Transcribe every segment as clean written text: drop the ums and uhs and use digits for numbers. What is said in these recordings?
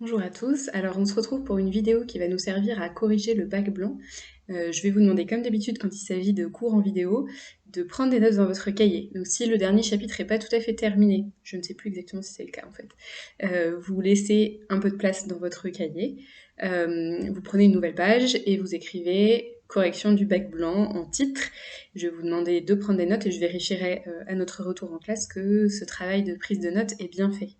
Bonjour à tous, alors on se retrouve pour une vidéo qui va nous servir à corriger le bac blanc. Je vais vous demander, comme d'habitude quand il s'agit de cours en vidéo, de prendre des notes dans votre cahier. Donc si le dernier chapitre n'est pas tout à fait terminé, je ne sais plus exactement si c'est le cas en fait, vous laissez un peu de place dans votre cahier, vous prenez une nouvelle page et vous écrivez correction du bac blanc en titre. Je vais vous demander de prendre des notes et je vérifierai à notre retour en classe que ce travail de prise de notes est bien fait.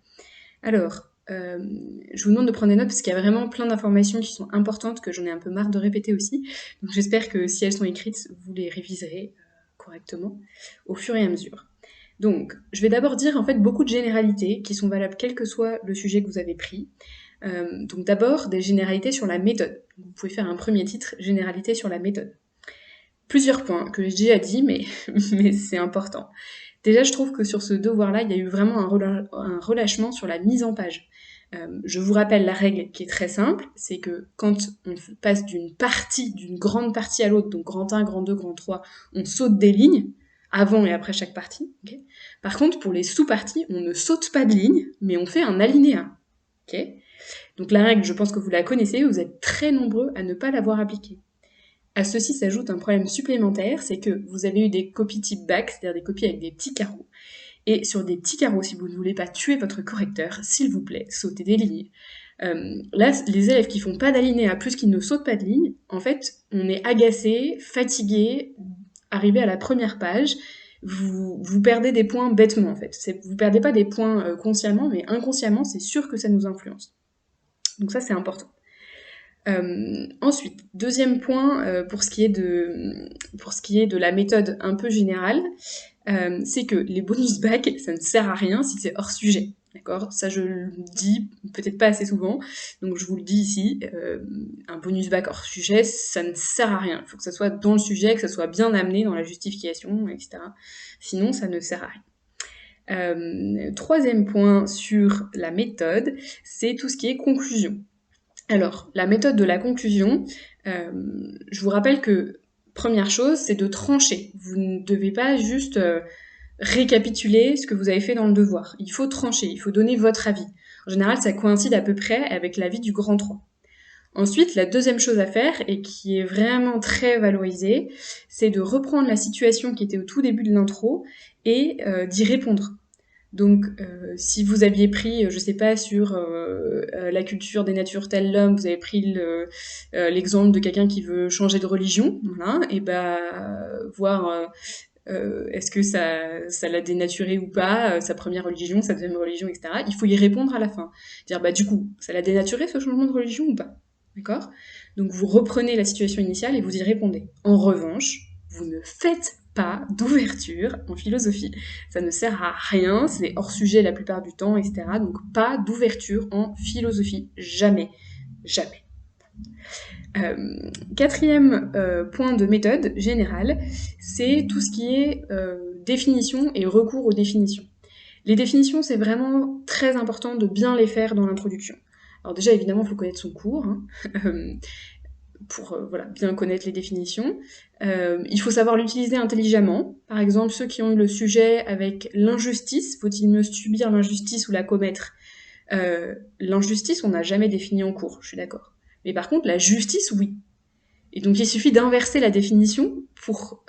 Alors, je vous demande de prendre des notes parce qu'il y a vraiment plein d'informations qui sont importantes que j'en ai un peu marre de répéter aussi. Donc j'espère que si elles sont écrites, vous les réviserez correctement au fur et à mesure. Donc, je vais d'abord dire en fait beaucoup de généralités qui sont valables quel que soit le sujet que vous avez pris. Donc d'abord, des généralités sur la méthode. Vous pouvez faire un premier titre, généralité sur la méthode. Plusieurs points que j'ai déjà dit, mais, mais c'est important. Déjà, je trouve que sur ce devoir-là, il y a eu vraiment un relâchement sur la mise en page. Je vous rappelle la règle qui est très simple, c'est que quand on passe d'une grande partie à l'autre, donc grand 1, grand 2, grand 3, on saute des lignes, avant et après chaque partie. Okay. Par contre, pour les sous-parties, on ne saute pas de ligne, mais on fait un alinéa. Okay. Donc la règle, je pense que vous la connaissez, vous êtes très nombreux à ne pas l'avoir appliquée. À ceci s'ajoute un problème supplémentaire, c'est que vous avez eu des copies type bac, c'est-à-dire des copies avec des petits carreaux. Et sur des petits carreaux, si vous ne voulez pas tuer votre correcteur, s'il vous plaît, sautez des lignes. Là, les élèves qui font pas d'alinéa plus qu'ils ne sautent pas de ligne, en fait, on est agacé, fatigué, arrivé à la première page, vous perdez des points bêtement, en fait. Vous perdez pas des points consciemment, mais inconsciemment, c'est sûr que ça nous influence. Donc ça, c'est important. Ensuite, deuxième point pour ce qui est de la méthode un peu générale, c'est que les bonus bac, ça ne sert à rien si c'est hors sujet. D'accord. Ça, je le dis peut-être pas assez souvent, donc je vous le dis ici, un bonus bac hors sujet, ça ne sert à rien. Il faut que ça soit dans le sujet, que ça soit bien amené dans la justification, etc. Sinon, ça ne sert à rien. Troisième point sur la méthode, c'est tout ce qui est conclusion. Alors, la méthode de la conclusion, je vous rappelle que première chose, c'est de trancher. Vous ne devez pas juste récapituler ce que vous avez fait dans le devoir. Il faut trancher, il faut donner votre avis. En général, ça coïncide à peu près avec l'avis du grand 3. Ensuite, la deuxième chose à faire, et qui est vraiment très valorisée, c'est de reprendre la situation qui était au tout début de l'intro et d'y répondre. Donc, si vous aviez pris, je sais pas, sur la culture des natures telle l'homme, vous avez pris l'exemple de quelqu'un qui veut changer de religion, voilà, et voir est-ce que ça l'a dénaturé ou pas, sa première religion, sa deuxième religion, etc. Il faut y répondre à la fin. Dire, du coup, ça l'a dénaturé ce changement de religion ou pas? D'accord. Donc vous reprenez la situation initiale et vous y répondez. En revanche, vous ne faites pas d'ouverture en philosophie. Ça ne sert à rien, c'est hors sujet la plupart du temps, etc. Donc pas d'ouverture en philosophie. Jamais. Jamais. Quatrième point de méthode générale, c'est tout ce qui est définition et recours aux définitions. Les définitions, c'est vraiment très important de bien les faire dans l'introduction. Alors déjà, évidemment, il faut connaître son cours, hein, pour voilà, bien connaître les définitions. Il faut savoir l'utiliser intelligemment. Par exemple, ceux qui ont eu le sujet avec l'injustice, faut-il mieux subir l'injustice ou la commettre? L'injustice, on n'a jamais défini en cours, je suis d'accord. Mais par contre, la justice, oui. Et donc il suffit d'inverser la définition pour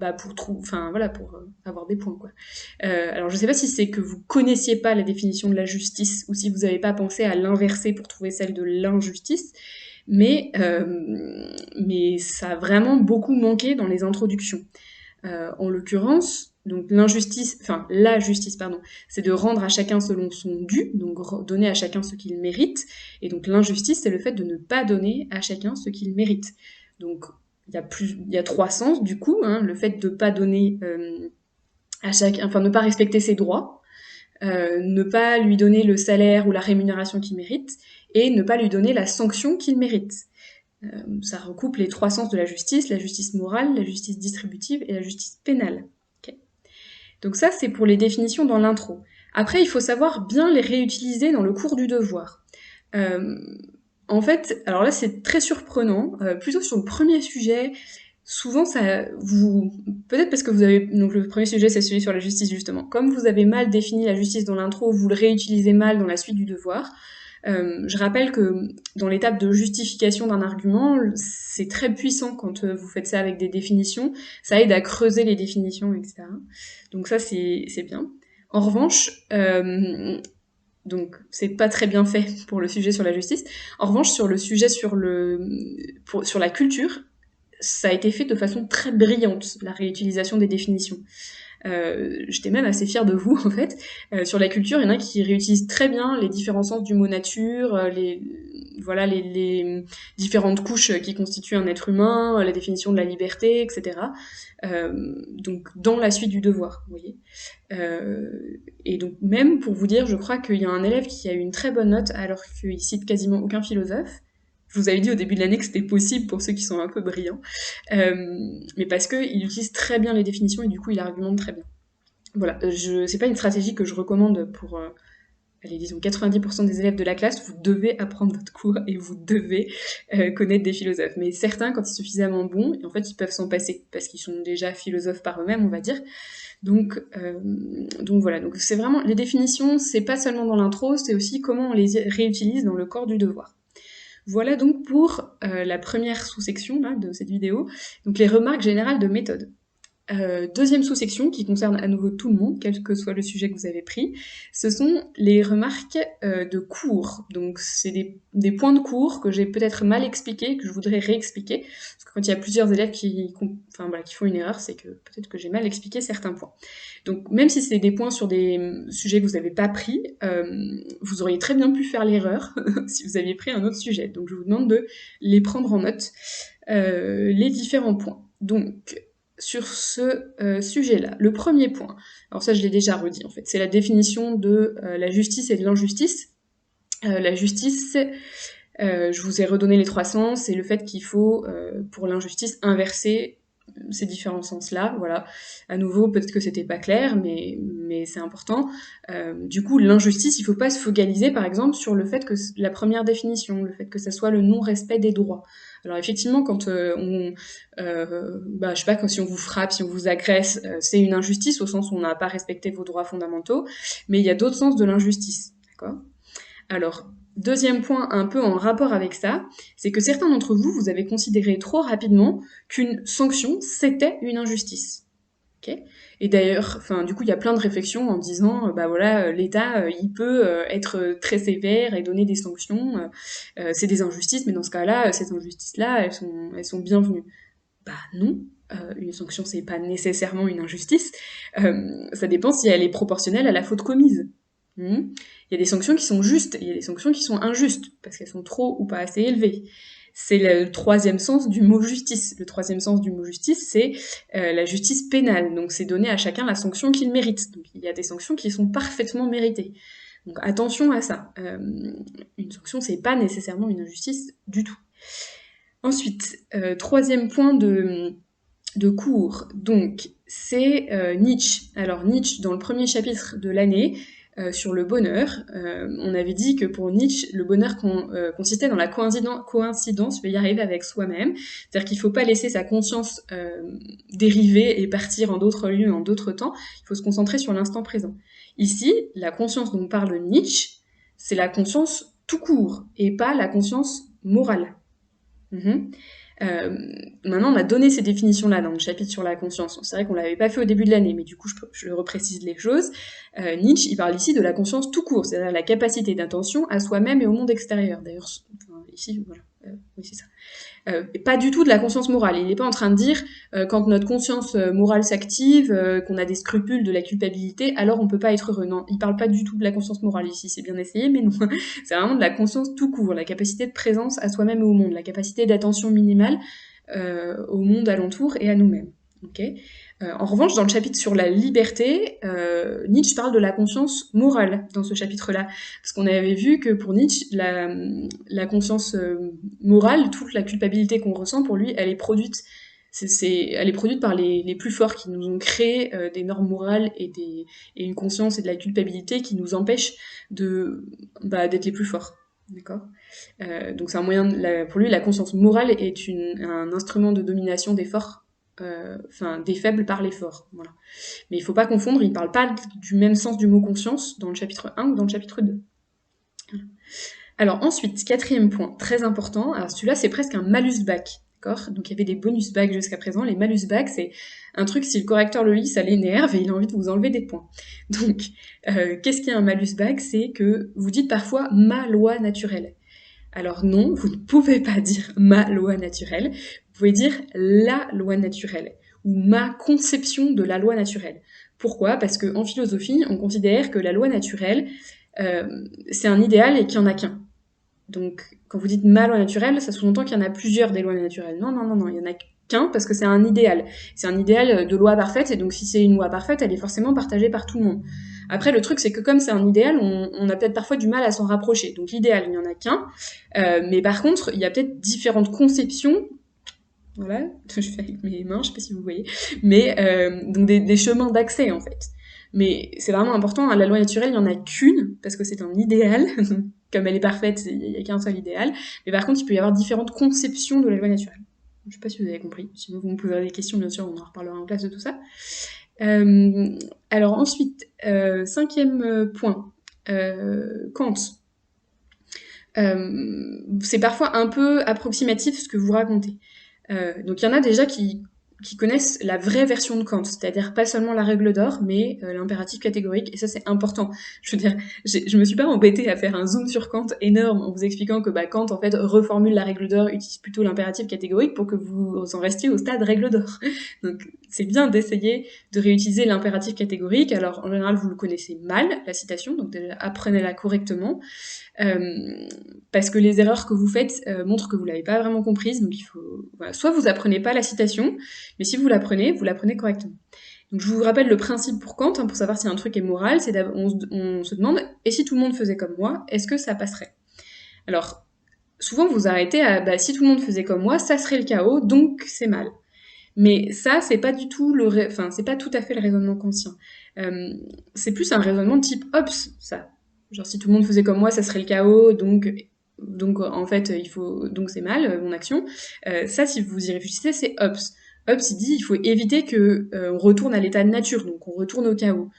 avoir des points quoi. Alors je sais pas si c'est que vous connaissiez pas la définition de la justice ou si vous n'avez pas pensé à l'inverser pour trouver celle de l'injustice, mais ça a vraiment beaucoup manqué dans les introductions. En l'occurrence, donc la justice, pardon, c'est de rendre à chacun selon son dû, donc donner à chacun ce qu'il mérite, et donc l'injustice, c'est le fait de ne pas donner à chacun ce qu'il mérite. Donc il y a trois sens du coup, hein, le fait de pas donner ne pas respecter ses droits, ne pas lui donner le salaire ou la rémunération qu'il mérite, et ne pas lui donner la sanction qu'il mérite. Ça recoupe les trois sens de la justice morale, la justice distributive et la justice pénale. Okay. Donc ça, c'est pour les définitions dans l'intro. Après, il faut savoir bien les réutiliser dans le cours du devoir. En fait, alors là, c'est très surprenant. Plutôt sur le premier sujet, souvent, peut-être parce que vous avez... Donc le premier sujet, c'est celui sur la justice, justement. Comme vous avez mal défini la justice dans l'intro, vous le réutilisez mal dans la suite du devoir. Je rappelle que dans l'étape de justification d'un argument, c'est très puissant quand vous faites ça avec des définitions. Ça aide à creuser les définitions, etc. Donc ça, c'est bien. En revanche, donc c'est pas très bien fait pour le sujet sur la justice. En revanche, sur le sujet sur la culture, ça a été fait de façon très brillante, la réutilisation des définitions. J'étais même assez fière de vous, en fait. Sur la culture, il y en a qui réutilisent très bien les différents sens du mot nature, les différentes couches qui constituent un être humain, la définition de la liberté, etc. Donc, dans la suite du devoir, vous voyez. Et donc, même pour vous dire, je crois qu'il y a un élève qui a eu une très bonne note alors qu'il cite quasiment aucun philosophe. Je vous avais dit au début de l'année que c'était possible pour ceux qui sont un peu brillants. Mais parce qu'il utilise très bien les définitions et du coup il argumente très bien. Voilà, c'est pas une stratégie que je recommande pour, allez, disons 90% des élèves de la classe. Vous devez apprendre votre cours et vous devez connaître des philosophes. Mais certains, quand ils sont suffisamment bons, en fait ils peuvent s'en passer parce qu'ils sont déjà philosophes par eux-mêmes, on va dire. Donc voilà, donc c'est vraiment, les définitions, c'est pas seulement dans l'intro, c'est aussi comment on les réutilise dans le corps du devoir. Voilà donc pour la première sous-section là, de cette vidéo, donc les remarques générales de méthode. Deuxième sous-section qui concerne à nouveau tout le monde, quel que soit le sujet que vous avez pris, ce sont les remarques de cours. Donc c'est des points de cours que j'ai peut-être mal expliqués, que je voudrais réexpliquer, parce que quand il y a plusieurs élèves qui font une erreur, c'est que peut-être que j'ai mal expliqué certains points. Donc même si c'est des points sur des sujets que vous n'avez pas pris, vous auriez très bien pu faire l'erreur si vous aviez pris un autre sujet. Donc je vous demande de les prendre en note, les différents points. Donc sur ce sujet-là, le premier point, alors ça je l'ai déjà redit en fait, c'est la définition de la justice et de l'injustice. La justice, je vous ai redonné les trois sens, c'est le fait qu'il faut, pour l'injustice, inverser ces différents sens-là, voilà. À nouveau, peut-être que c'était pas clair, mais c'est important. Du coup, l'injustice, il faut pas se focaliser, par exemple, sur le fait que la première définition, le fait que ça soit le non-respect des droits. Alors effectivement, quand je sais pas, quand si on vous frappe, si on vous agresse, c'est une injustice au sens où on n'a pas respecté vos droits fondamentaux, mais il y a d'autres sens de l'injustice, d'accord ? Alors, deuxième point un peu en rapport avec ça, c'est que certains d'entre vous, vous avez considéré trop rapidement qu'une sanction, c'était une injustice. Okay ? Et d'ailleurs, du coup, il y a plein de réflexions en disant, l'État, il peut être très sévère et donner des sanctions, c'est des injustices, mais dans ce cas-là, ces injustices-là, elles sont bienvenues. Bah non, une sanction, c'est pas nécessairement une injustice, ça dépend si elle est proportionnelle à la faute commise. Il y a des sanctions qui sont justes, il y a des sanctions qui sont injustes, parce qu'elles sont trop ou pas assez élevées. C'est le troisième sens du mot justice. Le troisième sens du mot justice, c'est la justice pénale. Donc c'est donner à chacun la sanction qu'il mérite. Donc il y a des sanctions qui sont parfaitement méritées. Donc attention à ça. Une sanction, c'est pas nécessairement une injustice du tout. Ensuite, troisième point de cours, donc c'est Nietzsche. Alors Nietzsche, dans le premier chapitre de l'année, sur le bonheur, on avait dit que pour Nietzsche, le bonheur consistait dans la coïncidence, je vais y arriver, avec soi-même. C'est-à-dire qu'il ne faut pas laisser sa conscience dériver et partir en d'autres lieux, en d'autres temps. Il faut se concentrer sur l'instant présent. Ici, la conscience dont parle Nietzsche, c'est la conscience tout court, et pas la conscience morale. Maintenant, on a donné ces définitions-là dans le chapitre sur la conscience. C'est vrai qu'on l'avait pas fait au début de l'année, mais du coup, je reprécise les choses. Nietzsche, il parle ici de la conscience tout court, c'est-à-dire la capacité d'attention à soi-même et au monde extérieur. D'ailleurs, ici, voilà, oui, c'est ça. Et pas du tout de la conscience morale. Il n'est pas en train de dire quand notre conscience morale s'active, qu'on a des scrupules, de la culpabilité, alors on peut pas être heureux. Non, il parle pas du tout de la conscience morale ici, c'est bien essayé, mais non. C'est vraiment de la conscience tout court, la capacité de présence à soi-même et au monde, la capacité d'attention minimale au monde alentour et à nous-mêmes. Okay ? En revanche, dans le chapitre sur la liberté, Nietzsche parle de la conscience morale dans ce chapitre-là. Parce qu'on avait vu que pour Nietzsche, la conscience morale, toute la culpabilité qu'on ressent, pour lui, elle est produite. Elle est produite par les plus forts qui nous ont créé des normes morales et une conscience et de la culpabilité qui nous empêchent d'être les plus forts. D'accord ? Donc c'est un moyen, pour lui, la conscience morale est un instrument de domination des forts, des faibles par les forts. Voilà. Mais il ne faut pas confondre, il ne parle pas du même sens du mot conscience dans le chapitre 1 ou dans le chapitre 2. Alors ensuite, quatrième point, très important, alors celui-là c'est presque un malus bac, d'accord? Donc il y avait des bonus bacs jusqu'à présent, les malus bacs c'est un truc, si le correcteur le lit, ça l'énerve et il a envie de vous enlever des points. Donc qu'est-ce qu'il y a un malus bac? C'est que vous dites parfois ma loi naturelle. Alors non, vous ne pouvez pas dire ma loi naturelle, vous pouvez dire la loi naturelle ou ma conception de la loi naturelle. Pourquoi? Parce qu'en philosophie, on considère que la loi naturelle, c'est un idéal et qu'il n'y en a qu'un. Donc, quand vous dites ma loi naturelle, ça sous-entend qu'il y en a plusieurs des lois naturelles. Non, non, non, non, il y en a qu'un parce que c'est un idéal. C'est un idéal de loi parfaite, et donc si c'est une loi parfaite, elle est forcément partagée par tout le monde. Après, le truc, c'est que comme c'est un idéal, on a peut-être parfois du mal à s'en rapprocher. Donc l'idéal, il n'y en a qu'un. Mais par contre, il y a peut-être différentes conceptions. Voilà, je fais avec mes mains, je sais pas si vous voyez. Mais donc des chemins d'accès, en fait. Mais c'est vraiment important, hein, la loi naturelle, il n'y en a qu'une, parce que c'est un idéal. Comme elle est parfaite, il n'y a qu'un seul idéal. Mais par contre, il peut y avoir différentes conceptions de la loi naturelle. Je ne sais pas si vous avez compris. Sinon, vous me poserez des questions, bien sûr, on en reparlera en classe de tout ça. Alors ensuite, cinquième point, Kant. C'est parfois un peu approximatif ce que vous racontez. Donc il y en a déjà qui connaissent la vraie version de Kant, c'est-à-dire pas seulement la règle d'or, mais l'impératif catégorique, et ça c'est important. Je veux dire, je me suis pas embêtée à faire un zoom sur Kant énorme en vous expliquant que Kant en fait reformule la règle d'or, utilise plutôt l'impératif catégorique pour que vous en restiez au stade règle d'or. Donc c'est bien d'essayer de réutiliser l'impératif catégorique, alors en général vous le connaissez mal, la citation, donc déjà apprenez-la correctement, parce que les erreurs que vous faites montrent que vous l'avez pas vraiment comprise, donc il faut... Voilà. Soit vous apprenez pas la citation, mais si vous l'apprenez correctement. Donc je vous rappelle le principe pour Kant, hein, pour savoir si un truc est moral, c'est on se demande, et si tout le monde faisait comme moi, est-ce que ça passerait? Alors, souvent vous arrêtez à, si tout le monde faisait comme moi, ça serait le chaos, donc c'est mal. Mais ça, c'est pas du tout c'est pas tout à fait le raisonnement kantien. C'est plus un raisonnement de type Hobbes, ça. Genre, si tout le monde faisait comme moi, ça serait le chaos, donc en fait, donc c'est mal, mon action. Ça, si vous y réfléchissez, c'est Hobbes. Hobbes, il dit, il faut éviter que on retourne à l'état de nature, donc on retourne au chaos.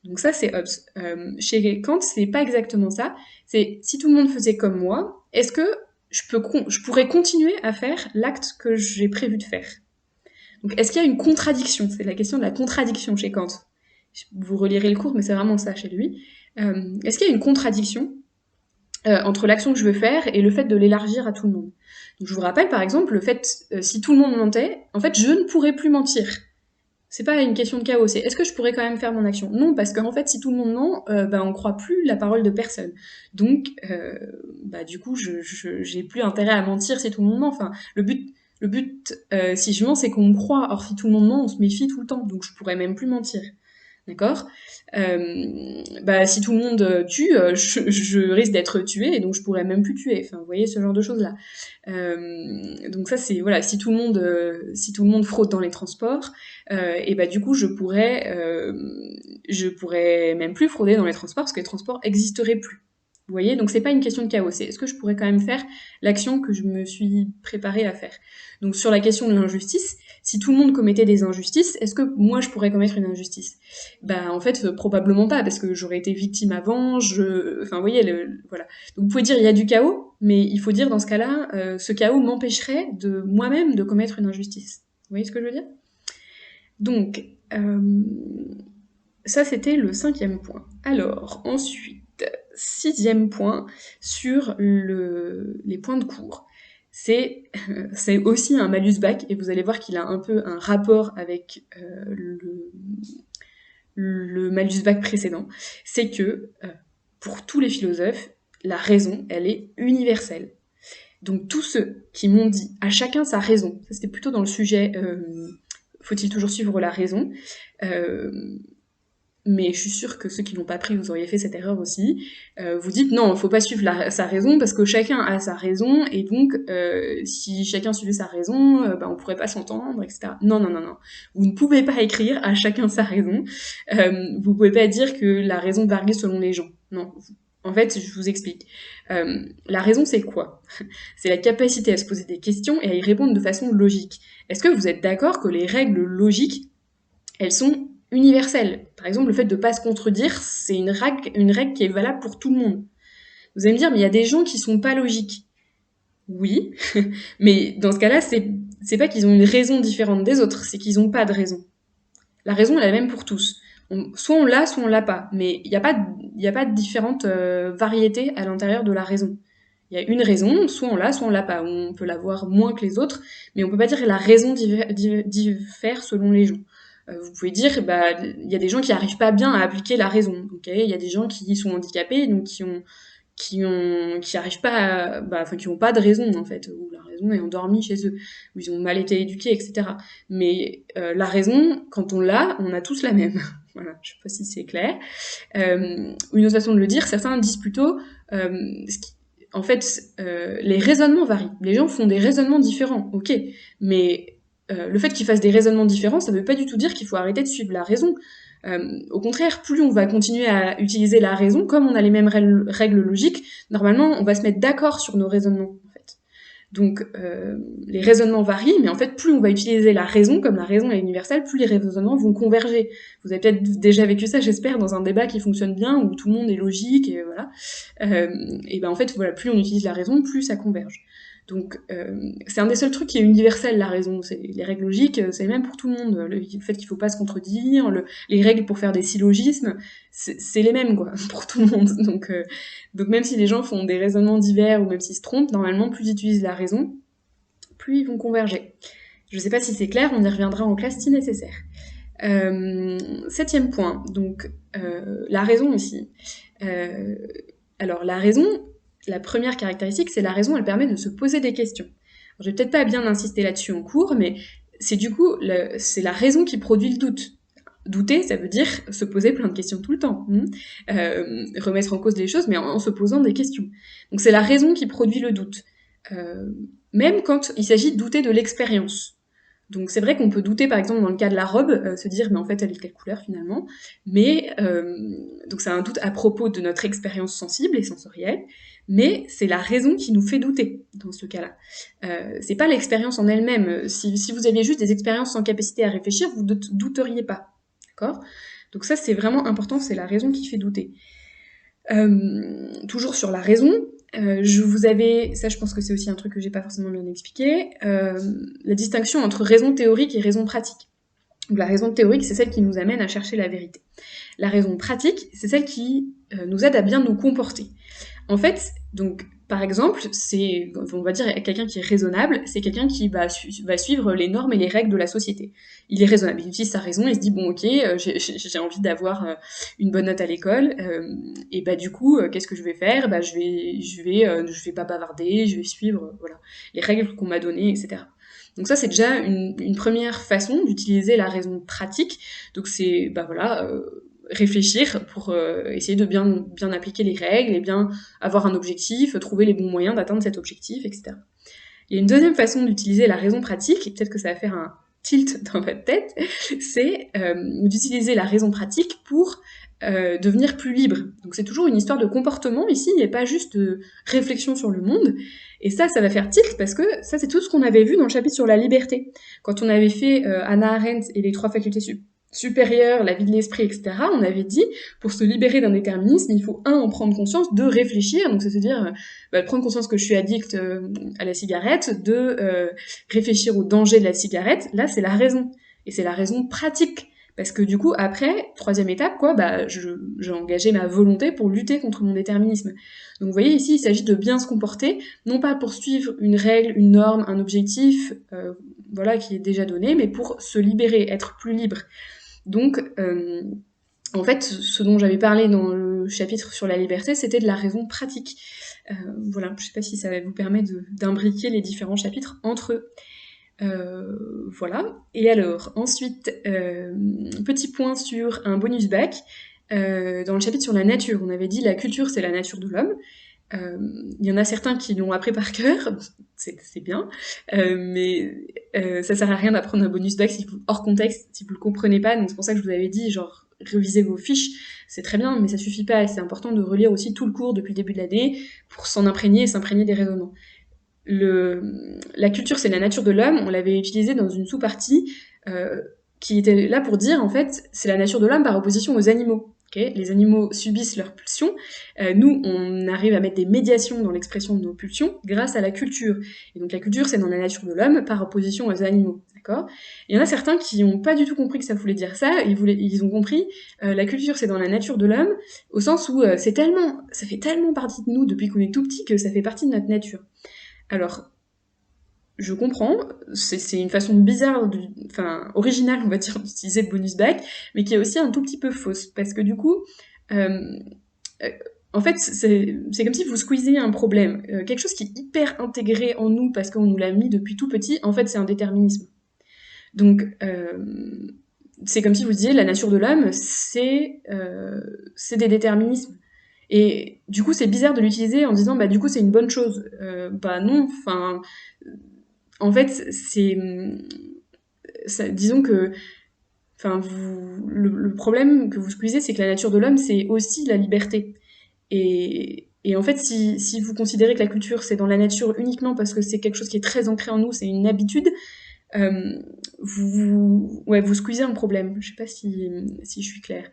Donc ça, c'est Hobbes. Chez Kant, c'est pas exactement ça. C'est, si tout le monde faisait comme moi, est-ce que je pourrais continuer à faire l'acte que j'ai prévu de faire? Donc, est-ce qu'il y a une contradiction? C'est la question de la contradiction chez Kant. Vous relirez le cours, mais c'est vraiment ça chez lui. Est-ce qu'il y a une contradiction entre l'action que je veux faire et le fait de l'élargir à tout le monde? Donc, je vous rappelle, par exemple, le fait, si tout le monde mentait, en fait, je ne pourrais plus mentir. C'est pas une question de chaos, c'est est-ce que je pourrais quand même faire mon action? Non, parce qu'en fait, si tout le monde ment, on croit plus la parole de personne. Donc, du coup, j'ai plus intérêt à mentir si tout le monde ment. Enfin, le but, si je mens, c'est qu'on me croit. Or, si tout le monde ment, on se méfie tout le temps. Donc, je pourrais même plus mentir. D'accord? Si tout le monde tue, je risque d'être tué et donc je pourrais même plus tuer. Enfin, vous voyez ce genre de choses-là. Donc ça, c'est voilà, si tout le monde fraude dans les transports, du coup, je pourrais même plus frauder dans les transports parce que les transports n'existeraient plus. Vous voyez, donc c'est pas une question de chaos, c'est est-ce que je pourrais quand même faire l'action que je me suis préparée à faire. Donc sur la question de l'injustice, si tout le monde commettait des injustices, est-ce que moi je pourrais commettre une injustice? En fait, probablement pas, parce que j'aurais été victime avant, enfin vous voyez, voilà. Donc vous pouvez dire il y a du chaos, mais il faut dire dans ce cas-là, ce chaos m'empêcherait de moi-même de commettre une injustice. Vous voyez ce que je veux dire? Donc, ça c'était le 5e point. Alors, ensuite, 6e point sur les points de cours. C'est aussi un malus bac, et vous allez voir qu'il a un peu un rapport avec le malus bac précédent. C'est que, pour tous les philosophes, la raison, elle est universelle. Donc tous ceux qui m'ont dit à chacun sa raison, ça c'était plutôt dans le sujet faut-il toujours suivre la raison, mais je suis sûre que ceux qui l'ont pas pris, vous auriez fait cette erreur aussi. Vous dites non, il faut pas suivre sa raison parce que chacun a sa raison et donc si chacun suivait sa raison, on pourrait pas s'entendre, etc. Non, non, non, non. Vous ne pouvez pas écrire à chacun sa raison. Vous pouvez pas dire que la raison varie selon les gens. Non. En fait, je vous explique. La raison, c'est quoi? C'est la capacité à se poser des questions et à y répondre de façon logique. Est-ce que vous êtes d'accord que les règles logiques, elles sont universelles? Par exemple, le fait de ne pas se contredire, c'est une règle qui est valable pour tout le monde. Vous allez me dire, mais il y a des gens qui sont pas logiques. Oui, mais dans ce cas-là, c'est pas qu'ils ont une raison différente des autres, c'est qu'ils ont pas de raison. La raison, elle est la même pour tous. Soit on l'a, soit on l'a pas. Mais il n'y a pas, y a pas de différentes variétés à l'intérieur de la raison. Il y a une raison, soit on l'a, soit on l'a pas. On peut l'avoir moins que les autres, mais on peut pas dire que la raison diffère selon les gens. Vous pouvez dire, bah, il y a des gens qui n'arrivent pas bien à appliquer la raison. Okay, il y a des gens qui sont handicapés, donc qui arrivent pas à, enfin, qui ont pas de raison, en fait, où la raison est endormie chez eux, où ils ont mal été éduqués, etc. Mais la raison, quand on l'a, on a tous la même. Voilà, je sais pas si c'est clair. Une autre façon de le dire, certains disent plutôt, en fait, les raisonnements varient. Les gens font des raisonnements différents, ok, mais le fait qu'ils fassent des raisonnements différents, ça veut pas du tout dire qu'il faut arrêter de suivre la raison. Au contraire, plus on va continuer à utiliser la raison, comme on a les mêmes règles logiques, normalement, on va se mettre d'accord sur nos raisonnements, en fait. Donc, les raisonnements varient, mais en fait, plus on va utiliser la raison, comme la raison est universelle, plus les raisonnements vont converger. Vous avez peut-être déjà vécu ça, j'espère, dans un débat qui fonctionne bien, où tout le monde est logique, et voilà. Et ben en fait, voilà, plus on utilise la raison, plus ça converge. Donc, c'est un des seuls trucs qui est universel, la raison. Les règles logiques, c'est les mêmes pour tout le monde. Le fait qu'il ne faut pas se contredire, les règles pour faire des syllogismes, c'est les mêmes, quoi, pour tout le monde. Donc même si les gens font des raisonnements divers, ou même s'ils se trompent, normalement, plus ils utilisent la raison, plus ils vont converger. Je ne sais pas si c'est clair, on y reviendra en classe si nécessaire. 7e point, donc la raison ici. Alors, la raison, la première caractéristique, c'est la raison, elle permet de se poser des questions. Alors, je vais peut-être pas bien insister là-dessus en cours, mais c'est du coup, c'est la raison qui produit le doute. Douter, ça veut dire se poser plein de questions tout le temps. Remettre en cause les choses, mais en se posant des questions. Donc c'est la raison qui produit le doute. Même quand il s'agit de douter de l'expérience. Donc c'est vrai qu'on peut douter, par exemple, dans le cas de la robe, se dire, mais en fait, elle est de quelle couleur finalement. Mais, donc c'est un doute à propos de notre expérience sensible et sensorielle, mais c'est la raison qui nous fait douter dans ce cas-là. C'est pas l'expérience en elle-même. Si vous aviez juste des expériences sans capacité à réfléchir, vous ne douteriez pas. D'accord ? Donc ça, c'est vraiment important, c'est la raison qui fait douter. Toujours sur la raison, ça je pense que c'est aussi un truc que j'ai pas forcément bien expliqué, la distinction entre raison théorique et raison pratique. Donc la raison théorique, c'est celle qui nous amène à chercher la vérité. La raison pratique, c'est celle qui nous aide à bien nous comporter. En fait, donc, par exemple, on va dire, quelqu'un qui est raisonnable, c'est quelqu'un qui va suivre les normes et les règles de la société. Il est raisonnable, il utilise sa raison, il se dit, bon, ok, j'ai envie d'avoir une bonne note à l'école, et bah du coup, qu'est-ce que je vais faire ? Bah je vais pas bavarder, je vais suivre, voilà, les règles qu'on m'a données, etc. Donc ça, c'est déjà une première façon d'utiliser la raison pratique. Donc c'est, bah voilà, réfléchir pour essayer de bien appliquer les règles et bien avoir un objectif, trouver les bons moyens d'atteindre cet objectif, etc. Il y a une deuxième façon d'utiliser la raison pratique, et peut-être que ça va faire un tilt dans votre tête, c'est d'utiliser la raison pratique pour devenir plus libre. Donc c'est toujours une histoire de comportement ici, il n'y a pas juste de réflexion sur le monde. Et ça va faire tilt parce que ça, c'est tout ce qu'on avait vu dans le chapitre sur la liberté. Quand on avait fait Hannah Arendt et les 3 facultés supérieures, la vie de l'esprit, etc., on avait dit, pour se libérer d'un déterminisme, il faut, en prendre conscience, de réfléchir, donc c'est-à-dire prendre conscience que je suis addict à la cigarette, de réfléchir au danger de la cigarette, là, c'est la raison. Et c'est la raison pratique. Parce que du coup, après, 3e étape, j'ai engagé ma volonté pour lutter contre mon déterminisme. Donc vous voyez, ici, il s'agit de bien se comporter, non pas pour suivre une règle, une norme, un objectif, qui est déjà donné, mais pour se libérer, être plus libre. Donc, en fait, ce dont j'avais parlé dans le chapitre sur la liberté, c'était de la raison pratique. Voilà, je sais pas si ça va vous permettre d'imbriquer les différents chapitres entre eux. Voilà. Et alors, ensuite, petit point sur un bonus bac. Dans le chapitre sur la nature, on avait dit la culture, c'est la nature de l'homme. Il y en a certains qui l'ont appris par cœur, c'est bien, mais ça sert à rien d'apprendre un bonus bac hors contexte si vous le comprenez pas. Donc c'est pour ça que je vous avais dit, genre, révisez vos fiches, c'est très bien, mais ça suffit pas. C'est important de relire aussi tout le cours depuis le début de l'année pour s'en imprégner et s'imprégner des raisonnements. La culture, c'est la nature de l'homme, on l'avait utilisé dans une sous-partie qui était là pour dire, en fait, c'est la nature de l'homme par opposition aux animaux. Okay, les animaux subissent leurs pulsions. Nous, on arrive à mettre des médiations dans l'expression de nos pulsions grâce à la culture. Et donc la culture, c'est dans la nature de l'homme par opposition aux animaux. D'accord ? Il y en a certains qui n'ont pas du tout compris que ça voulait dire ça. Ils ont compris la culture, c'est dans la nature de l'homme, au sens où ça fait tellement partie de nous depuis qu'on est tout petit que ça fait partie de notre nature. Alors, je comprends, c'est une façon bizarre, originale, on va dire, d'utiliser le bonus bac, mais qui est aussi un tout petit peu fausse, parce que du coup, euh, en fait, c'est comme si vous squeeziez un problème. Quelque chose qui est hyper intégré en nous parce qu'on nous l'a mis depuis tout petit, en fait, c'est un déterminisme. Donc, c'est comme si vous disiez, la nature de l'homme, c'est des déterminismes. Et du coup, c'est bizarre de l'utiliser en disant, bah du coup, c'est une bonne chose. Bah non, enfin... En fait, disons que... Enfin, le problème que vous squeezez, c'est que la nature de l'homme, c'est aussi la liberté. Et en fait, si vous considérez que la culture, c'est dans la nature uniquement parce que c'est quelque chose qui est très ancré en nous, c'est une habitude, vous squeezez un problème. Je sais pas si je suis claire.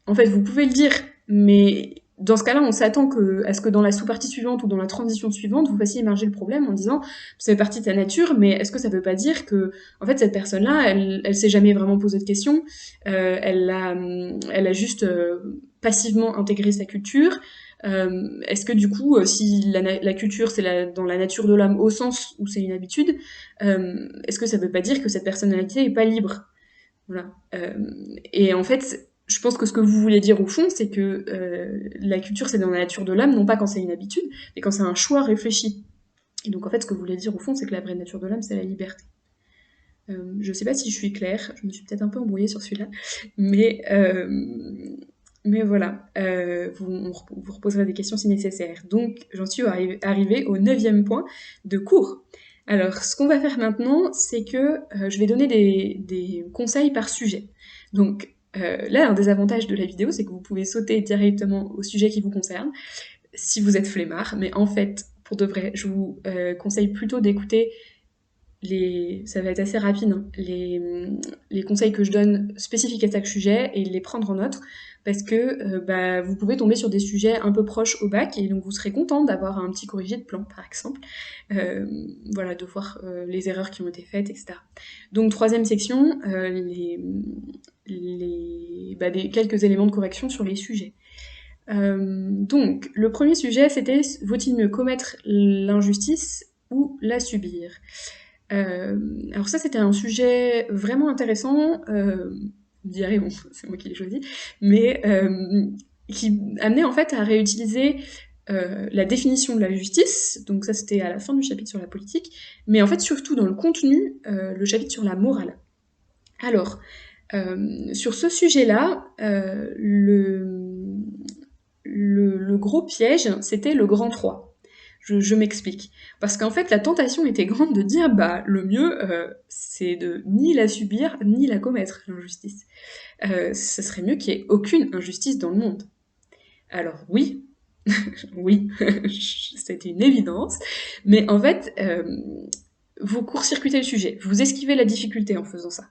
En fait, vous pouvez le dire, mais dans ce cas-là, on s'attend à ce que dans la sous-partie suivante ou dans la transition suivante, vous fassiez émerger le problème en disant ça fait partie de ta nature, mais est-ce que ça veut pas dire que, en fait, cette personne-là, elle s'est jamais vraiment posé de questions, elle a juste passivement intégré sa culture. Est-ce que du coup, si la culture c'est dans la nature de l'homme au sens où c'est une habitude, est-ce que ça veut pas dire que cette personnalité est pas libre? Voilà. Et en fait, je pense que ce que vous voulez dire au fond, c'est que la culture, c'est dans la nature de l'âme, non pas quand c'est une habitude, mais quand c'est un choix réfléchi. Et donc en fait, ce que vous voulez dire au fond, c'est que la vraie nature de l'âme, c'est la liberté. Je sais pas si je suis claire, je me suis peut-être un peu embrouillée sur celui-là, mais voilà, vous reposerez des questions si nécessaire. Donc j'en suis arrivée au 9e point de cours. Alors, ce qu'on va faire maintenant, c'est que je vais donner des conseils par sujet. Donc, là, un des avantages de la vidéo, c'est que vous pouvez sauter directement au sujet qui vous concerne, si vous êtes flemmard. Mais en fait, pour de vrai, je vous conseille plutôt d'écouter ça va être assez rapide, hein, les conseils que je donne spécifiques à chaque sujet et les prendre en note, parce que vous pouvez tomber sur des sujets un peu proches au bac, et donc vous serez content d'avoir un petit corrigé de plan, par exemple, voilà, de voir les erreurs qui ont été faites, etc. Donc 3e section, quelques éléments de correction sur les sujets. Donc, le premier sujet, c'était « Vaut-il mieux commettre l'injustice ou la subir ?» Alors ça, c'était un sujet vraiment intéressant, vous direz, bon, c'est moi qui l'ai choisi, mais qui amenait en fait à réutiliser la définition de la justice, donc ça c'était à la fin du chapitre sur la politique, mais en fait surtout dans le contenu, le chapitre sur la morale. Alors, sur ce sujet-là, le gros piège, c'était le grand 3. Je m'explique. Parce qu'en fait, la tentation était grande de dire, le mieux, c'est de ni la subir, ni la commettre, l'injustice. Ce serait mieux qu'il n'y ait aucune injustice dans le monde. Alors oui, oui, c'était une évidence, mais en fait, vous court-circuitez le sujet, vous esquivez la difficulté en faisant ça.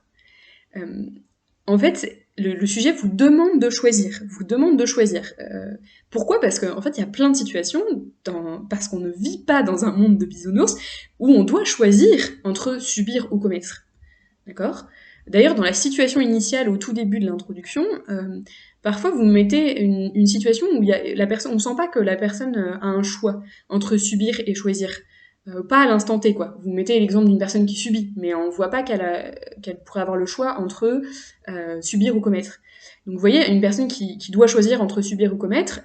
En fait, le sujet vous demande de choisir. Pourquoi ? Parce qu'en fait, il y a plein de situations, parce qu'on ne vit pas dans un monde de bisounours, où on doit choisir entre subir ou commettre. D'accord ? D'ailleurs, dans la situation initiale, au tout début de l'introduction, parfois vous mettez une situation où on ne sent pas que la personne a un choix entre subir et choisir. Pas à l'instant T, quoi. Vous mettez l'exemple d'une personne qui subit, mais on voit pas qu'elle pourrait avoir le choix entre subir ou commettre. Donc vous voyez, une personne qui doit choisir entre subir ou commettre,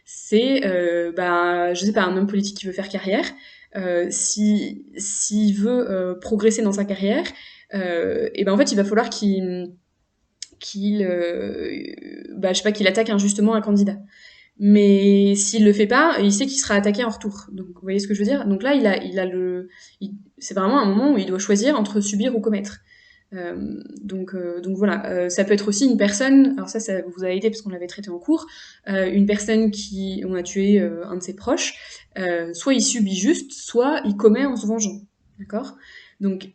c'est, je sais pas, un homme politique qui veut faire carrière, s'il veut progresser dans sa carrière, en fait, il va falloir qu'il attaque injustement un candidat. Mais s'il le fait pas, il sait qu'il sera attaqué en retour. Donc vous voyez ce que je veux dire ? Donc là, c'est vraiment un moment où il doit choisir entre subir ou commettre. Donc voilà, ça peut être aussi une personne, alors ça vous a aidé parce qu'on l'avait traité en cours, une personne on a tué un de ses proches, soit il subit juste, soit il commet en se vengeant. D'accord ? Donc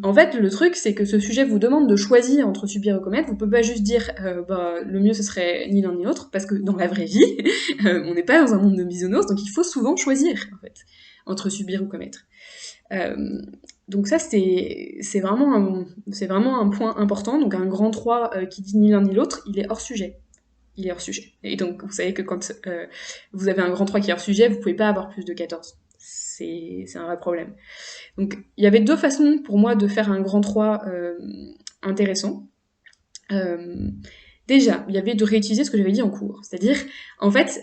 En fait, le truc, c'est que ce sujet vous demande de choisir entre subir ou commettre. Vous pouvez pas juste dire, le mieux ce serait ni l'un ni l'autre, parce que dans la vraie vie, on n'est pas dans un monde de bisounours, donc il faut souvent choisir, en fait, entre subir ou commettre. Donc ça, c'est vraiment un point important. Donc un grand 3 qui dit ni l'un ni l'autre, il est hors sujet. Il est hors sujet. Et donc, vous savez que quand vous avez un grand 3 qui est hors sujet, vous pouvez pas avoir plus de 14. C'est un vrai problème. Donc, il y avait 2 façons pour moi de faire un grand 3 intéressant. Déjà, il y avait de réutiliser ce que j'avais dit en cours. C'est-à-dire, en fait,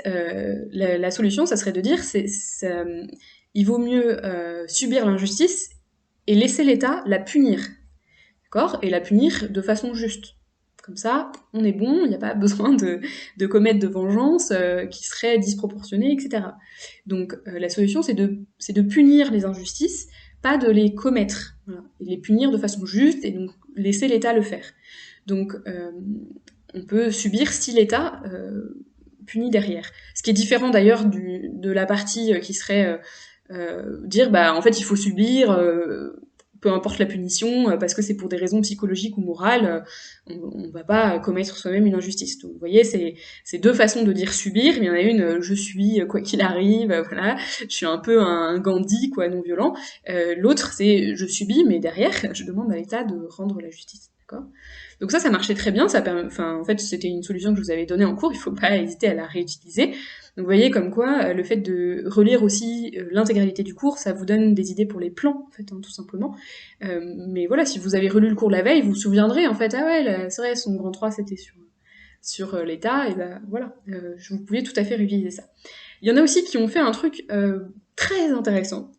la solution, ça serait de dire, il vaut mieux subir l'injustice et laisser l'État la punir. D'accord? Et la punir de façon juste. Comme ça, on est bon, il n'y a pas besoin de commettre de vengeance qui serait disproportionnée, etc. Donc la solution, c'est de punir les injustices, pas de les commettre. Voilà. Et les punir de façon juste et donc laisser l'État le faire. Donc on peut subir si l'État punit derrière. Ce qui est différent d'ailleurs de la partie qui serait dire, bah en fait il faut subir peu importe la punition, parce que c'est pour des raisons psychologiques ou morales, on va pas commettre soi-même une injustice. Donc vous voyez, c'est 2 façons de dire subir. Il y en a une, je suis quoi qu'il arrive, voilà, je suis un peu un Gandhi, quoi, non violent. L'autre, c'est je subis, mais derrière, je demande à l'État de rendre la justice. D'accord ? Donc ça marchait très bien. En fait, c'était une solution que je vous avais donnée en cours. Il faut pas hésiter à la réutiliser. Donc vous voyez comme quoi le fait de relire aussi l'intégralité du cours, ça vous donne des idées pour les plans, en fait, hein, tout simplement. Mais voilà, si vous avez relu le cours la veille, vous vous souviendrez, en fait, ah ouais, c'est vrai, son grand 3, c'était sur l'État, et ben voilà, vous pouviez tout à fait réviser ça. Il y en a aussi qui ont fait un truc très intéressant.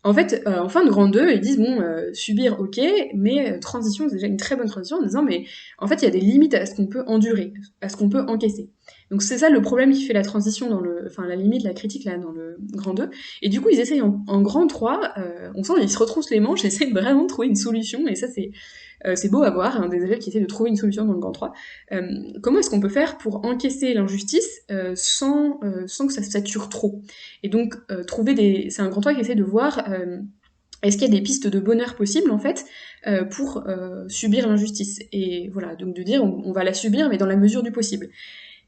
En fait, en fin de grand 2, ils disent, bon, subir, ok, mais transition, c'est déjà une très bonne transition, en disant, mais en fait, il y a des limites à ce qu'on peut endurer, à ce qu'on peut encaisser. Donc c'est ça le problème qui fait la transition la limite, la critique là dans le grand 2. Et du coup ils essayent en grand 3, on sent ils se retroussent les manches, essayent vraiment de trouver une solution, et ça c'est beau à voir, hein, des élèves qui essaient de trouver une solution dans le grand 3. Comment est-ce qu'on peut faire pour encaisser l'injustice sans que ça sature trop? Et donc c'est un grand 3 qui essaie de voir est-ce qu'il y a des pistes de bonheur possibles, en fait, pour subir l'injustice. Et voilà, donc de dire on va la subir, mais dans la mesure du possible.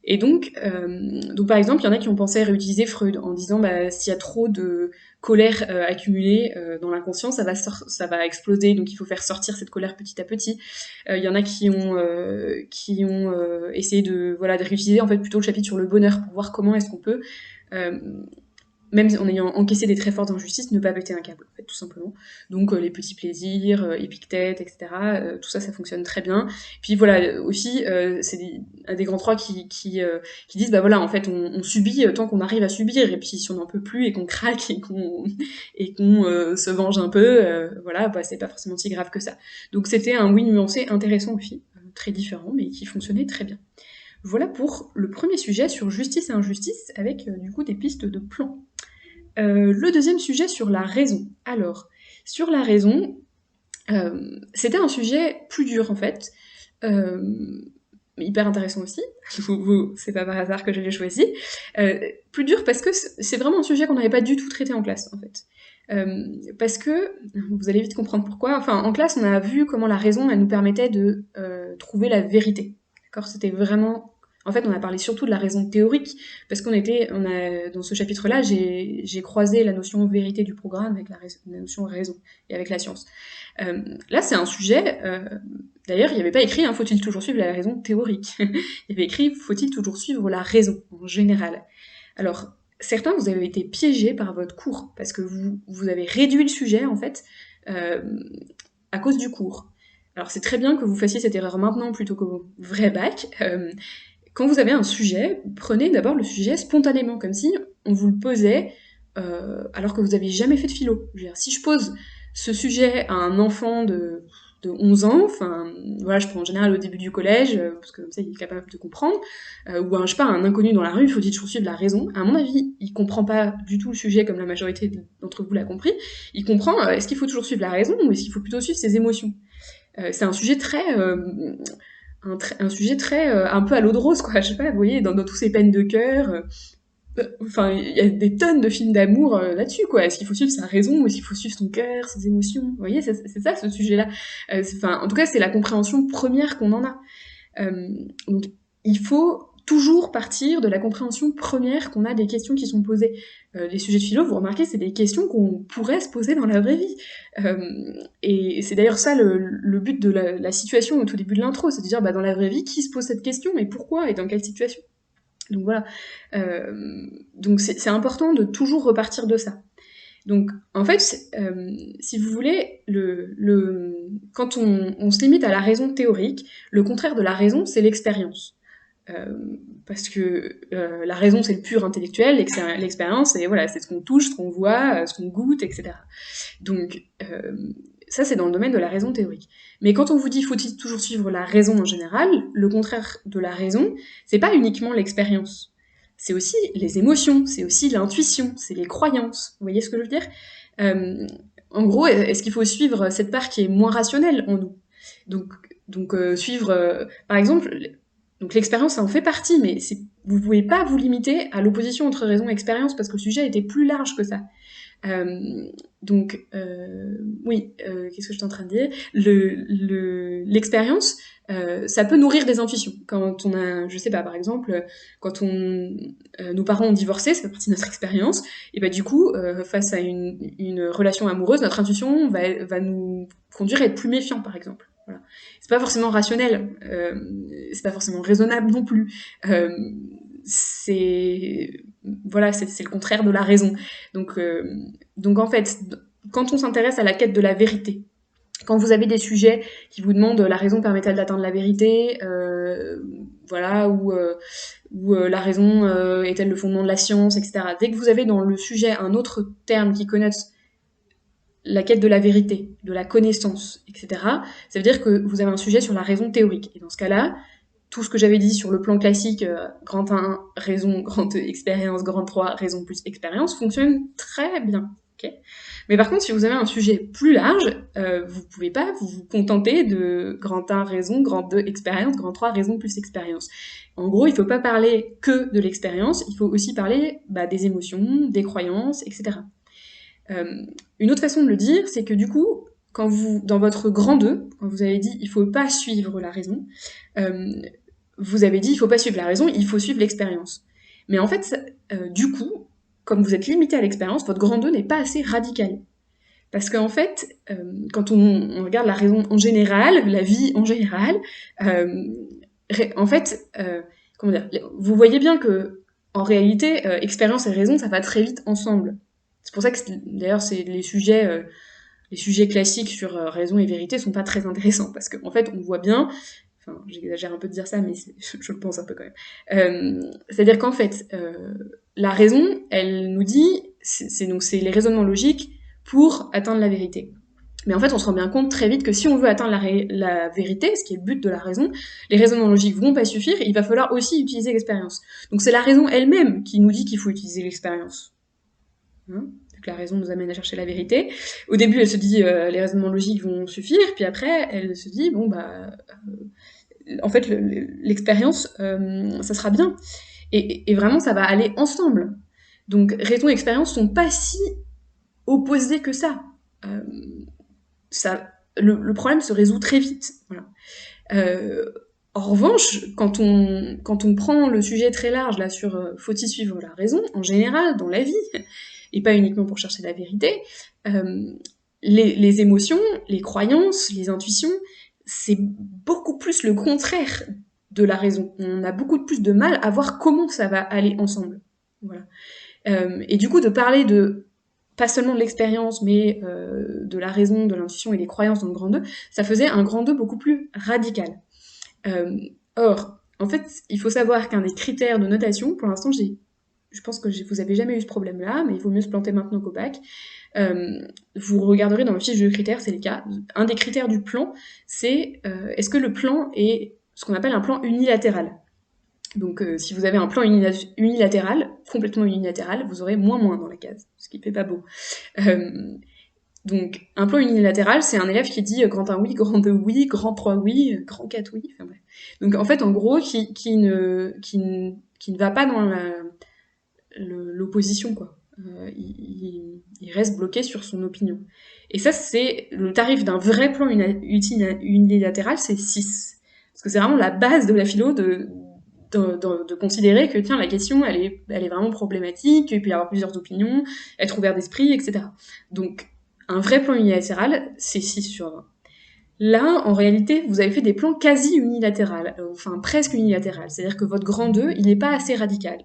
Et donc par exemple, il y en a qui ont pensé à réutiliser Freud en disant bah, s'il y a trop de colère accumulée dans l'inconscient, ça va exploser, donc il faut faire sortir cette colère petit à petit. Il y en a qui ont essayé de réutiliser en fait plutôt le chapitre sur le bonheur pour voir comment est-ce qu'on peut même en ayant encaissé des très fortes injustices, ne pas péter un câble, en fait, tout simplement. Donc les petits plaisirs, Épictète, etc., tout ça, ça fonctionne très bien. Puis voilà, aussi, c'est des grands 3 qui disent, bah voilà, en fait, on subit tant qu'on arrive à subir, et puis si on n'en peut plus, et qu'on craque, et qu'on se venge un peu, voilà, bah c'est pas forcément si grave que ça. Donc c'était un oui nuancé intéressant aussi, très différent, mais qui fonctionnait très bien. Voilà pour le premier sujet sur justice et injustice, avec du coup des pistes de plan. Le deuxième sujet sur la raison. Alors, sur la raison, c'était un sujet plus dur en fait, hyper intéressant aussi, c'est pas par hasard que je l'ai choisi, plus dur parce que c'est vraiment un sujet qu'on n'avait pas du tout traité en classe en fait. Parce que, vous allez vite comprendre pourquoi, enfin en classe on a vu comment la raison elle nous permettait de trouver la vérité. D'accord ? C'était vraiment... En fait, on a parlé surtout de la raison théorique, parce dans ce chapitre-là, j'ai croisé la notion vérité du programme avec la notion raison, et avec la science. Là, c'est un sujet, d'ailleurs, il n'y avait pas écrit « faut-il toujours suivre la raison théorique ?» Il y avait écrit « faut-il toujours suivre la raison, en général ?» Alors, certains, vous avez été piégés par votre cours, parce que vous avez réduit le sujet, en fait, à cause du cours. Alors, c'est très bien que vous fassiez cette erreur maintenant plutôt qu'au vrai bac, quand vous avez un sujet, prenez d'abord le sujet spontanément, comme si on vous le posait alors que vous n'aviez jamais fait de philo. Je veux dire, si je pose ce sujet à un enfant de 11 ans, enfin, voilà, je prends en général au début du collège, parce que comme ça il est capable de comprendre, ou je sais pas, un inconnu dans la rue, il faut-il toujours suivre la raison. À mon avis, il comprend pas du tout le sujet comme la majorité d'entre vous l'a compris. Il comprend, est-ce qu'il faut toujours suivre la raison, ou est-ce qu'il faut plutôt suivre ses émotions ? C'est un sujet très... un sujet très un peu à l'eau de rose, quoi, je sais pas, vous voyez, dans tous ces peines de cœur, Enfin, il y a des tonnes de films d'amour là-dessus, quoi. Est-ce qu'il faut suivre sa raison ou est-ce qu'il faut suivre son cœur, ses émotions? Vous voyez, c'est ça ce sujet-là. Enfin, en tout cas, c'est la compréhension première qu'on en a. Donc, il faut toujours partir de la compréhension première qu'on a des questions qui sont posées. Les sujets de philo, vous remarquez, c'est des questions qu'on pourrait se poser dans la vraie vie. Et c'est d'ailleurs ça le but de la situation au tout début de l'intro, c'est de dire, bah, dans la vraie vie, qui se pose cette question et pourquoi et dans quelle situation? Donc voilà. Donc c'est important de toujours repartir de ça. Donc en fait, si vous voulez, quand on se limite à la raison théorique, le contraire de la raison, c'est l'expérience. Parce que la raison, c'est le pur intellectuel, l'expérience, c'est voilà, c'est ce qu'on touche, ce qu'on voit, ce qu'on goûte, etc. Donc ça, c'est dans le domaine de la raison théorique. Mais quand on vous dit faut-il toujours suivre la raison en général, le contraire de la raison, c'est pas uniquement l'expérience. C'est aussi les émotions, c'est aussi l'intuition, c'est les croyances. Vous voyez ce que je veux dire? En gros, est-ce qu'il faut suivre cette part qui est moins rationnelle en nous? Donc suivre, par exemple, donc l'expérience, ça en fait partie, mais vous pouvez pas vous limiter à l'opposition entre raison et expérience parce que le sujet était plus large que ça. Donc, oui, qu'est-ce que j'étais en train de dire? L'expérience, ça peut nourrir des intuitions. Quand on a, je sais pas, par exemple, quand nos parents ont divorcé, ça fait partie de notre expérience, et bah du coup, face à une relation amoureuse, notre intuition va nous conduire à être plus méfiants, par exemple. Voilà. C'est pas forcément rationnel, c'est pas forcément raisonnable non plus. C'est voilà, c'est le contraire de la raison. Donc en fait, quand on s'intéresse à la quête de la vérité, quand vous avez des sujets qui vous demandent la raison permet-elle d'atteindre la vérité, voilà, ou la raison est-elle le fondement de la science, etc. Dès que vous avez dans le sujet un autre terme qui connote la quête de la vérité, de la connaissance, etc., ça veut dire que vous avez un sujet sur la raison théorique. Et dans ce cas-là, tout ce que j'avais dit sur le plan classique, grand 1, raison, grand 2, expérience, grand 3, raison plus expérience, fonctionne très bien. Okay, mais par contre, si vous avez un sujet plus large, vous pouvez pas vous contenter de grand 1, raison, grand 2, expérience, grand 3, raison plus expérience. En gros, il faut pas parler que de l'expérience, il faut aussi parler des émotions, des croyances, etc. Une autre façon de le dire, c'est que du coup, quand vous, dans votre grand 2, quand vous avez dit il faut pas suivre la raison, vous avez dit il faut pas suivre la raison, il faut suivre l'expérience. Mais en fait, du coup, comme vous êtes limité à l'expérience, votre grand 2 n'est pas assez radical. Parce qu'en fait, quand on regarde la raison en général, la vie en général, en fait, comment dire, vous voyez bien que en réalité, expérience et raison, ça va très vite ensemble. C'est pour ça que d'ailleurs, c'est les sujets classiques sur raison et vérité sont pas très intéressants parce qu'en fait, on voit bien. Enfin, j'exagère un peu de dire ça, mais je le pense un peu quand même. C'est-à-dire qu'en fait, la raison, elle nous dit, c'est les raisonnements logiques pour atteindre la vérité. Mais en fait, on se rend bien compte très vite que si on veut atteindre la vérité, ce qui est le but de la raison, les raisonnements logiques vont pas suffire, il va falloir aussi utiliser l'expérience. Donc c'est la raison elle-même qui nous dit qu'il faut utiliser l'expérience. Hein, que la raison nous amène à chercher la vérité. Au début, elle se dit les raisonnements logiques vont suffire, puis après, elle se dit bon en fait, l'expérience, ça sera bien. Et vraiment, ça va aller ensemble. Donc, raison et expérience sont pas si opposés que ça. Le problème se résout très vite. Voilà. En revanche, quand on prend le sujet très large là sur faut-il suivre la raison, en général, dans la vie, et pas uniquement pour chercher la vérité, les émotions, les croyances, les intuitions, c'est beaucoup plus le contraire de la raison. On a beaucoup plus de mal à voir comment ça va aller ensemble. Voilà. Et du coup, de parler de pas seulement de l'expérience, mais de la raison, de l'intuition et des croyances dans le grand 2, ça faisait un grand 2 beaucoup plus radical. Or, en fait, il faut savoir qu'un des critères de notation, pour l'instant, je pense que vous avez jamais eu ce problème-là, mais il vaut mieux se planter maintenant qu'au bac. Vous regarderez dans le fiche de critères, c'est le cas. Un des critères du plan, c'est est-ce que le plan est ce qu'on appelle un plan unilatéral. Donc si vous avez un plan unilatéral, complètement unilatéral, vous aurez moins dans la case, ce qui fait pas beau. Donc un plan unilatéral, c'est un élève qui dit grand 1 oui, grand 2 oui, grand 3 oui, grand 4 oui, enfin bref. Donc en fait, en gros, qui ne va pas dans l'opposition, quoi. Il reste bloqué sur son opinion. Et ça, c'est le tarif d'un vrai plan unilatéral, c'est 6. Parce que c'est vraiment la base de la philo de considérer que, tiens, la question, elle est vraiment problématique, il peut y avoir plusieurs opinions, être ouvert d'esprit, etc. Donc, un vrai plan unilatéral, c'est 6 sur 20. Là, en réalité, vous avez fait des plans quasi unilatéraux, enfin presque unilatéraux. C'est-à-dire que votre grand 2, il n'est pas assez radical.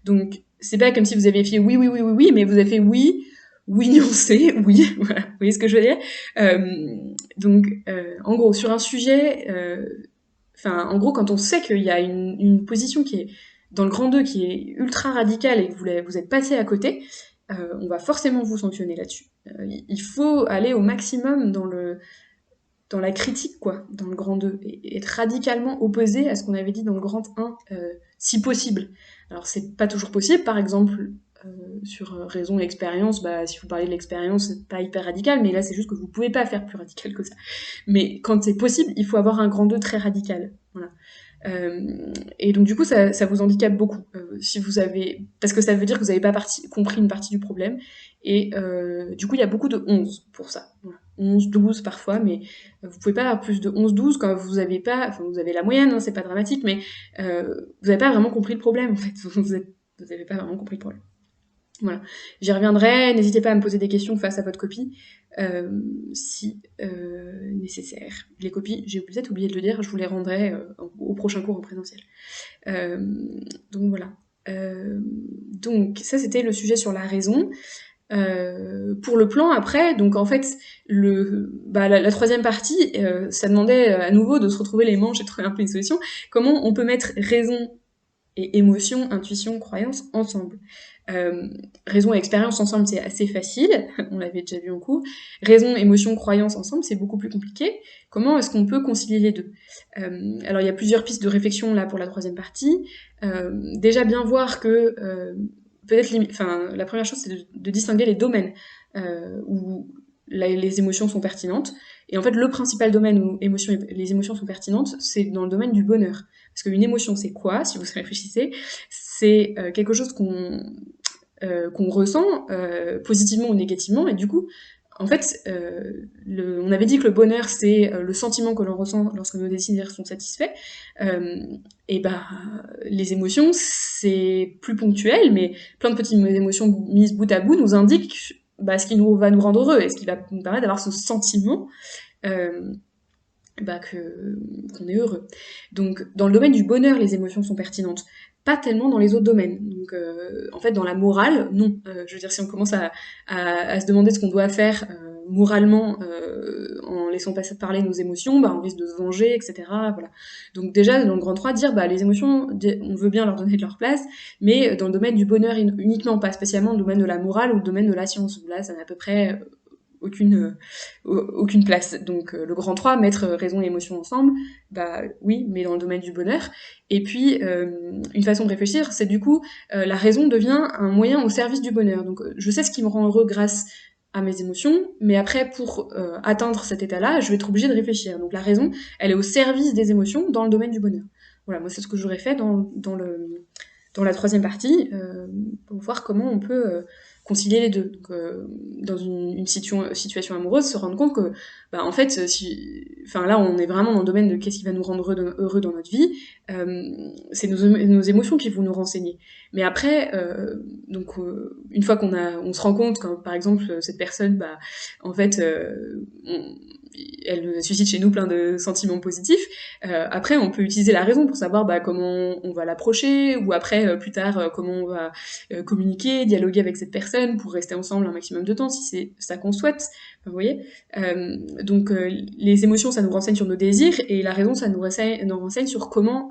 Donc, c'est pas comme si vous aviez fait oui, oui, oui, oui, oui, mais vous avez fait oui, oui nuancé, oui, voilà. Vous voyez ce que je veux dire? En gros, sur un sujet, en gros, quand on sait qu'il y a une position qui est dans le grand 2 qui est ultra radicale et que vous êtes passé à côté, on va forcément vous sanctionner là-dessus. Il faut aller au maximum dans la critique, quoi, dans le grand 2, et être radicalement opposé à ce qu'on avait dit dans le grand 1, si possible. Alors, c'est pas toujours possible, par exemple, sur raison et expérience, bah, si vous parlez de l'expérience, c'est pas hyper radical, mais là, c'est juste que vous pouvez pas faire plus radical que ça. Mais quand c'est possible, il faut avoir un grand 2 très radical. Voilà. Et donc du coup, ça vous handicape beaucoup. Si vous avez... Parce que ça veut dire que vous n'avez pas compris une partie du problème. Et du coup, il y a beaucoup de 11 pour ça. Voilà. 11, 12 parfois, mais vous pouvez pas avoir plus de 11, 12 quand vous avez pas... Enfin, vous avez la moyenne, hein, c'est pas dramatique, mais vous n'avez pas vraiment compris le problème, en fait. Vous n'avez pas vraiment compris le problème. Voilà. J'y reviendrai, n'hésitez pas à me poser des questions face à votre copie, si nécessaire. Les copies, j'ai peut-être oublié de le dire, je vous les rendrai au prochain cours en présentiel. Donc voilà. Donc ça, c'était le sujet sur la raison. Pour le plan, après, donc en fait, la troisième partie, ça demandait à nouveau de se retrouver les manches et de trouver un peu une solution. Comment on peut mettre raison et émotion, intuition, croyance ensemble. Raison et expérience ensemble, c'est assez facile, on l'avait déjà vu en cours. Raison, émotion, croyance ensemble, c'est beaucoup plus compliqué. Comment est-ce qu'on peut concilier les deux? Alors il y a plusieurs pistes de réflexion là pour la troisième partie. Déjà bien voir que la première chose c'est de distinguer les domaines où les émotions sont pertinentes. Et en fait, le principal domaine où les émotions sont pertinentes, c'est dans le domaine du bonheur. Parce qu'une émotion, c'est quoi, si vous réfléchissez? C'est quelque chose qu'on ressent positivement ou négativement, et du coup, en fait, on avait dit que le bonheur, c'est le sentiment que l'on ressent lorsque nos désirs sont satisfaits, et bah, les émotions, c'est plus ponctuel, mais plein de petites émotions mises bout à bout nous indiquent ce qui va nous rendre heureux, et ce qui va nous permettre d'avoir ce sentiment qu'on est heureux. Donc, dans le domaine du bonheur, les émotions sont pertinentes. Pas tellement dans les autres domaines. Donc, en fait, dans la morale, non. Je veux dire, si on commence à se demander ce qu'on doit faire moralement en laissant parler nos émotions, on risque de se venger, etc. Voilà. Donc déjà, dans le grand 3, dire les émotions, on veut bien leur donner de leur place, mais dans le domaine du bonheur uniquement, pas spécialement dans le domaine de la morale ou le domaine de la science. Là, ça n'a à peu près aucune place. Donc le grand 3, mettre raison et émotion ensemble, oui, mais dans le domaine du bonheur. Et puis, une façon de réfléchir, c'est du coup, la raison devient un moyen au service du bonheur. Donc je sais ce qui me rend heureux grâce à mes émotions, mais après, pour atteindre cet état-là, je vais être obligée de réfléchir. Donc la raison, elle est au service des émotions dans le domaine du bonheur. Voilà, moi c'est ce que j'aurais fait dans la troisième partie, pour voir comment on peut concilier les deux. Donc, dans une situation amoureuse, se rendre compte que, en fait, là, on est vraiment dans le domaine de qu'est-ce qui va nous rendre heureux dans notre vie. C'est nos émotions qui vont nous renseigner. Mais après, une fois on se rend compte quand, par exemple, cette personne, en fait, elle suscite chez nous plein de sentiments positifs. Après, on peut utiliser la raison pour savoir comment on va l'approcher, ou après, plus tard, comment on va communiquer, dialoguer avec cette personne pour rester ensemble un maximum de temps, si c'est ça qu'on souhaite. Vous voyez, les émotions, ça nous renseigne sur nos désirs, et la raison, ça nous renseigne sur comment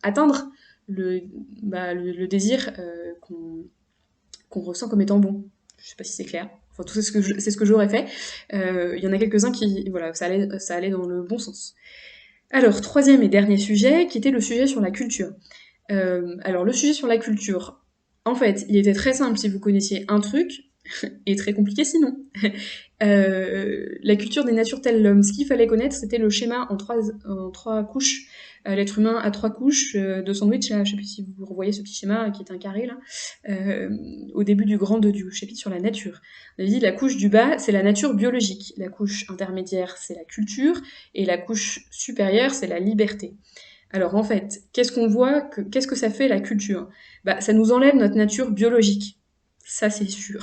atteindre le désir qu'on ressent comme étant bon. Je sais pas si c'est clair. Enfin, tout c'est ce que j'aurais fait. Il y en a quelques-uns qui, voilà, ça allait dans le bon sens. Alors, troisième et dernier sujet, qui était le sujet sur la culture. Alors, le sujet sur la culture, en fait, il était très simple si vous connaissiez un truc, et très compliqué sinon. La culture des natures telles l'homme. Ce qu'il fallait connaître, c'était le schéma en trois couches l'être humain a 3 couches de sandwich, là, je sais plus si vous revoyez ce petit schéma qui est un carré là, au début du chapitre sur la nature. On avait dit la couche du bas, c'est la nature biologique, la couche intermédiaire, c'est la culture, et la couche supérieure, c'est la liberté. Alors en fait, qu'est-ce qu'on voit, qu'est-ce que ça fait la culture? Bah, ça nous enlève notre nature biologique. Ça, c'est sûr.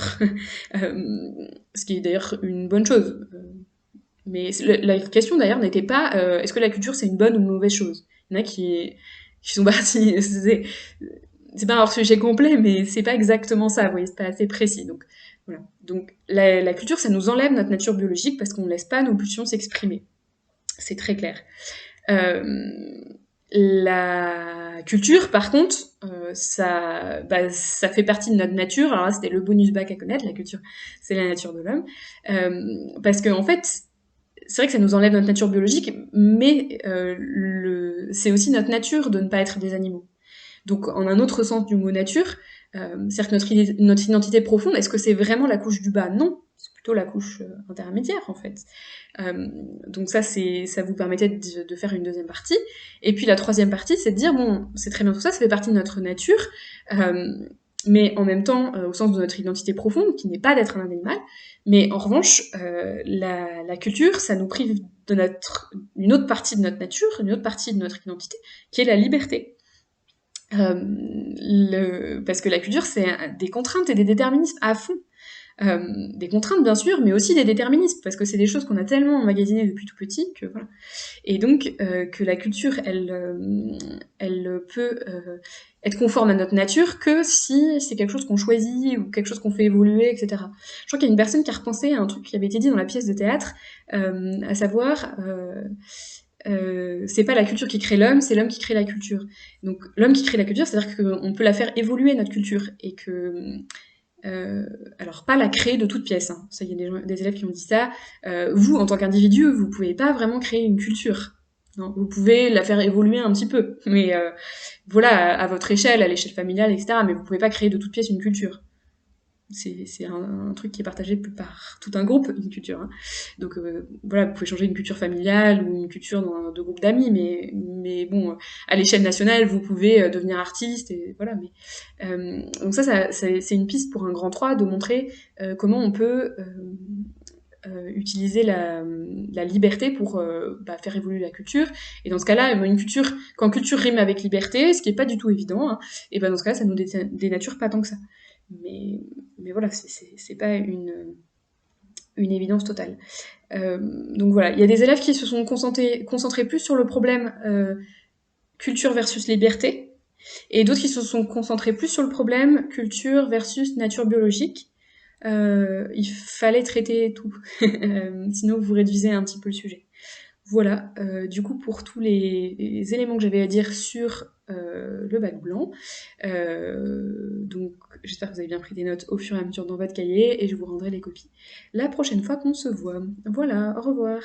Ce qui est d'ailleurs une bonne chose. Mais la question d'ailleurs n'était pas est-ce que la culture c'est une bonne ou une mauvaise chose. Il y en a qui sont partis. C'est pas un sujet complet, mais c'est pas exactement ça. Vous voyez, c'est pas assez précis. Donc voilà. Donc la culture, ça nous enlève notre nature biologique parce qu'on ne laisse pas nos pulsions s'exprimer. C'est très clair. La culture, par contre, ça fait partie de notre nature. Alors là, c'était le bonus bac à connaître. La culture, c'est la nature de l'homme. Parce que en fait, c'est vrai que ça nous enlève notre nature biologique, mais c'est aussi notre nature de ne pas être des animaux. Donc, en un autre sens du mot nature, c'est-à-dire que notre identité profonde, est-ce que c'est vraiment la couche du bas? Non, c'est plutôt la couche intermédiaire, en fait. Donc ça vous permettait de faire une deuxième partie. Et puis la troisième partie, c'est de dire, bon, c'est très bien tout ça, ça fait partie de notre nature, mais en même temps, au sens de notre identité profonde, qui n'est pas d'être un animal, mais en revanche, la culture, ça nous prive de une autre partie de notre nature, une autre partie de notre identité, qui est la liberté. Parce que la culture, c'est des contraintes et des déterminismes à fond. Des contraintes, bien sûr, mais aussi des déterminismes, parce que c'est des choses qu'on a tellement emmagasinées depuis tout petit que voilà. Et donc, que la culture, elle peut être conforme à notre nature que si c'est quelque chose qu'on choisit ou quelque chose qu'on fait évoluer, etc. Je crois qu'il y a une personne qui a repensé à un truc qui avait été dit dans la pièce de théâtre, à savoir, c'est pas la culture qui crée l'homme, c'est l'homme qui crée la culture. Donc, l'homme qui crée la culture, c'est-à-dire qu'on peut la faire évoluer, notre culture, et que alors pas la créer de toutes pièces, hein. Ça, il y a des élèves qui ont dit ça. Vous, en tant qu'individu, vous pouvez pas vraiment créer une culture. Non, vous pouvez la faire évoluer un petit peu, mais voilà, à votre échelle, à l'échelle familiale, etc. Mais vous pouvez pas créer de toutes pièces une culture. C'est un truc qui est partagé par tout un groupe, une culture. Hein. Donc voilà, vous pouvez changer une culture familiale ou une culture dans deux groupes d'amis, mais bon, à l'échelle nationale, vous pouvez devenir artiste, et voilà. Mais, donc ça c'est une piste pour un grand 3 de montrer comment on peut utiliser la liberté pour faire évoluer la culture. Et dans ce cas-là, une culture, quand culture rime avec liberté, ce qui est pas du tout évident, hein, et ben dans ce cas-là, ça nous dénature pas tant que ça. Mais voilà, c'est pas une évidence totale. Donc voilà, il y a des élèves qui se sont concentrés plus sur le problème culture versus liberté, et d'autres qui se sont concentrés plus sur le problème culture versus nature biologique. Il fallait traiter tout, sinon vous réduisez un petit peu le sujet. Voilà, du coup pour tous les éléments que j'avais à dire sur le bac blanc. Donc j'espère que vous avez bien pris des notes au fur et à mesure dans votre cahier, et je vous rendrai les copies la prochaine fois qu'on se voit. Voilà, au revoir.